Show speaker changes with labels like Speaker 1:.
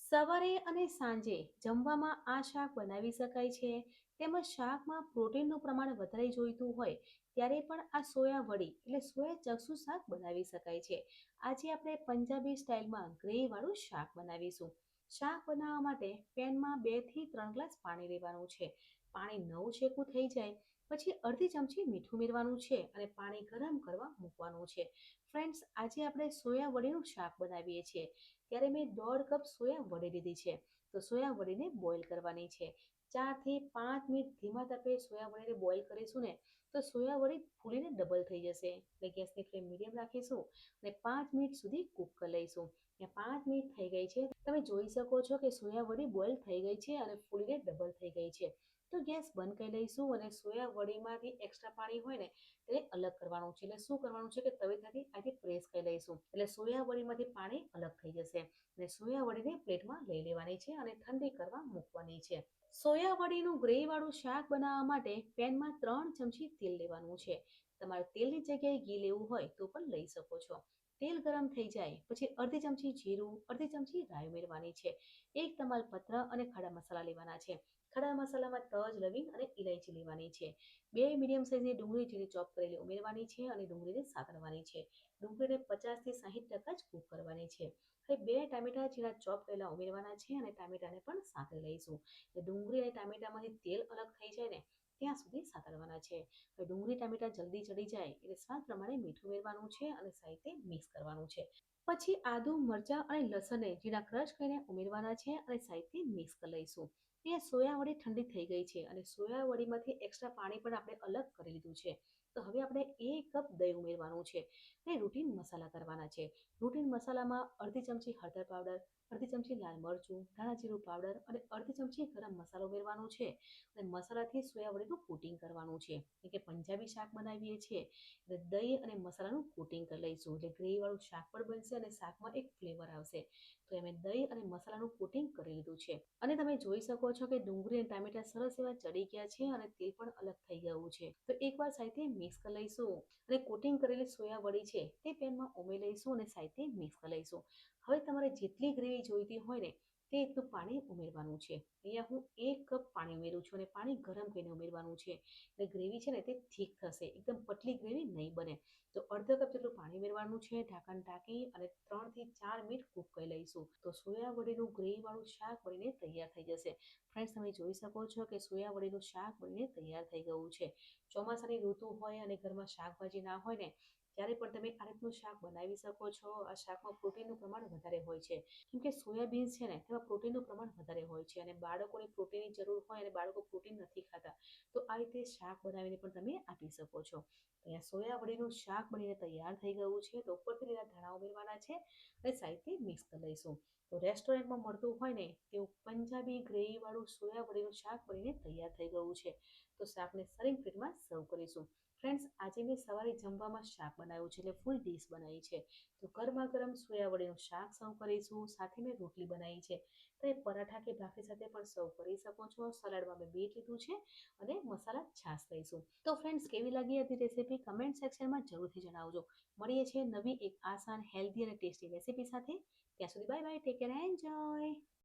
Speaker 1: સવારે અને સાંજે જમવામાં આ શાક બનાવી શકાય છે. તેમજ શાકમાં પ્રોટીનનું પ્રમાણ વધારે જોઈતું હોય ત્યારે પણ આ સોયા વડી એટલે સોયા ચક્સુ શાક બનાવી શકાય છે. આજે આપણે પંજાબી સ્ટાઇલમાં ગ્રેવીવાળું શાક બનાવીશું. શાક બનાવવા માટે પેનમાં 2 થી 3 ગ્લાસ પાણી લેવાનું છે. પાણી નવ શેકું થઈ જાય પછી અડધી ચમચી મીઠું ઉમેરવાનું છે અને પાણી ગરમ કરવા મૂકવાનું છે. ફ્રેન્ડ્સ, આજે આપણે સોયા વડીનું શાક બનાવીએ છીએ. ત્યારે મેં 1.5 કપ સોયા વડી લીધી છે. તો સોયા વડીને બોઇલ કરવાની છે. 4 થી 5 મિનિટ ધીમા તાપે સોયા વડીને બોઇલ કરીશું ને તો સોયા વડી ફૂલીને ડબલ થઈ જશે. એટલે ગેસની ફ્લેમ મીડિયમ રાખીશું અને 5 મિનિટ સુધી કૂક કરી લઈશું. 5 મિનિટ થઈ ગઈ છે. તમે જોઈ શકો છો કે સોયા વડી બોઇલ થઈ ગઈ છે અને ફૂલીને ડબલ થઈ ગઈ છે. તો ગેસ બંધ કરી લઈશું અને સોયા વડીમાંથી એક્સ્ટ્રા પાણી હોય ને તેને અલગ કરવાનું છે. એટલે શું કરવાનું છે કે તવેથાથી આથી પ્રેસ કરી લઈશું એટલે સોયા વડીમાંથી પાણી અલગ થઈ જશે અને સોયા વડીને પ્લેટમાં લઈ લેવાની છે અને ઠંડી કરવા મૂકવાની છે. સોયા વડીનું ગ્રેવીવાળું શાક બનાવવા માટે પેનમાં 3 ચમચી તેલ લેવાનું છે. તમારે તેલની જગ્યાએ ઘી લેવું હોય તો પણ લઈ શકો છો. તેલ ગરમ થઈ જાય પછી અડધી ચમચી જીરું, અડધી ચમચી રાઈ ઉમેરવાની છે. એક તમાલપત્ર અને ખડા મસાલા લેવાના છે. ખડા મસાલામાં તજ, લવિંગ અને ઇલાયચી લેવાની છે. 2 મીડિયમ સાઇઝની ડુંગળી ઝીણી ચોપ કરેલી ઉમેરવાની છે અને ડુંગળીને સાતળવાની છે. ડુંગળીને 50 થી 60% જ કૂક કરવાની છે. હવે 2 ટામેટા ઝીણા ચોપ કરેલા ઉમેરવાના છે અને ટામેટાને પણ સાતળી લઈશું. ડુંગળી અને ટામેટામાંથી તેલ અલગ થઈ જાય ને ત્યાં સુધી સાતળવાના છે. હવે ડુંગળી ટામેટા જલ્દી ચડી જાય એટલે સ્વાદ પ્રમાણે મીઠું ઉમેરવાનું છે અને સાથે મિક્સ કરવાનું છે. પછી આદુ, મરચાં અને લસણને ઝીણા ક્રશ કરીને ઉમેરવાના છે અને સાથે મિક્સ કરી લઈશું. અહીંયા સોયા વડી ઠંડી થઈ ગઈ છે અને સોયા વડીમાંથી એક્સ્ટ્રા પાણી પણ આપણે અલગ કરી લીધું છે. તો હવે આપણે 1 કપ દહીં ઉમેરવાનું છે અને રૂટીન મસાલા કરવાના છે. રૂટીન મસાલામાં અડધી ચમચી હળદર પાવડર, અડધી ચમચી લાલ મરચું, ધાણા જીરું પાવડર અને અડધી ચમચી ગરમ મસાલો ઉમેરવાનો છે અને મસાલાથી સોયા વડીનું કોટિંગ કરવાનું છે. એટલે કે પંજાબી શાક બનાવીએ છીએ એટલે દહીં અને મસાલાનું કોટિંગ કરી લઈશું એટલે ગ્રેવીવાળું શાક પણ બનશે અને શાકમાં એક ફ્લેવર આવશે. તો અમે દહીં અને મસાલાનું કોટિંગ કરી લીધું છે અને તમે જોઈ શકો છો કે ડુંગળી અને ટામેટા સરસ એવા ચડી ગયા છે અને તેલ પણ અલગ થઈ ગયું છે. તો એકવાર સાથે મિક્સ કરી લઈશું અને કોટિંગ કરેલી સોયા વડી છે તે પેનમાં ઉમેરી લઈશું અને સાથે મિક્સ કરી લઈશું. હવે તમારે જેટલી ગ્રેવી જોઈતી હોય ને તે એટલું પાણી ઉમેરવાનું છે. અહીંયા હું 1 કપ પાણી ઉમેરું છું અને પાણી ગરમ કરીને ઉમેરવાનું છે. એટલે ગ્રેવી છે ને તે થીક થશે, એકદમ પતલી ગ્રેવી નહીં બને. તો અડધો કપ જેટલું પાણી ઉમેરવાનું છે. ઢાંકણ ઢાંકી અને 3 થી 4 મિનિટ કૂક કરી લઈશું. તો સોયા વડીનું ગ્રેવીવાળું શાક બનીને તૈયાર થઈ જશે. ફ્રેન્ડ્સ, તમે જોઈ શકો છો કે સોયા વડીનું શાક બનીને તૈયાર થઈ ગયું છે. ચોમાસાની ઋતુ હોય અને ઘરમાં શાકભાજી ના હોય ને ત્યારે પણ તમે આ રીતનું શાક બનાવી શકો છો. આ શાકમાં પ્રોટીનનું પ્રમાણ વધારે હોય છે કેમ કે સોયાબીન્સ છે ને તેમાં પ્રોટીનનું પ્રમાણ વધારે હોય છે અને બાળકોને પ્રોટીનની જરૂર હોય અને બાળકો પ્રોટીન નથી ખાતા તો આ રીતે શાક બનાવીને પણ તમે આપી શકો છો. અહીંયા સોયા વડીનું શાક બનીને તૈયાર થઈ ગયું છે. તો ઉપરથી લીલા ધાણા ઉમેરવાના છે અને સાઈડથી મિક્સ કરી લઈશું. તો રેસ્ટોરન્ટમાં મળતું હોય ને તેવું પંજાબી ગ્રેવીવાળું સોયા વડીનું શાક બનીને તૈયાર થઈ ગયું છે. તો શાકને સર્વિંગ પ્લેટમાં સર્વ કરીશું. ફ્રેન્ડ્સ, આજે મેં સવારે જમવામાં શાક બનાવ્યું છે એટલે ફૂલ ડીશ બનાવી છે. તો ગરમા ગરમ સોયા વડીનું શાક સર્વ કરીશું. સાથે મેં રોટલી બનાવી છે. તો એ પરાઠા કે ભાખરી સાથે પણ સર્વ કરી શકો છો. સલાડમાં મેં બીટ લીધું છે અને મસાલા છાશ લઈશું. તો ફ્રેન્ડ્સ, કેવી લાગી હતી રેસીપી કમેન્ટ સેક્શનમાં જરૂરથી જણાવજો. મળીએ છીએ નવી એક આસાન, હેલ્ધી અને ટેસ્ટી રેસીપી સાથે. ત્યાં સુધી bye bye, take care, enjoy.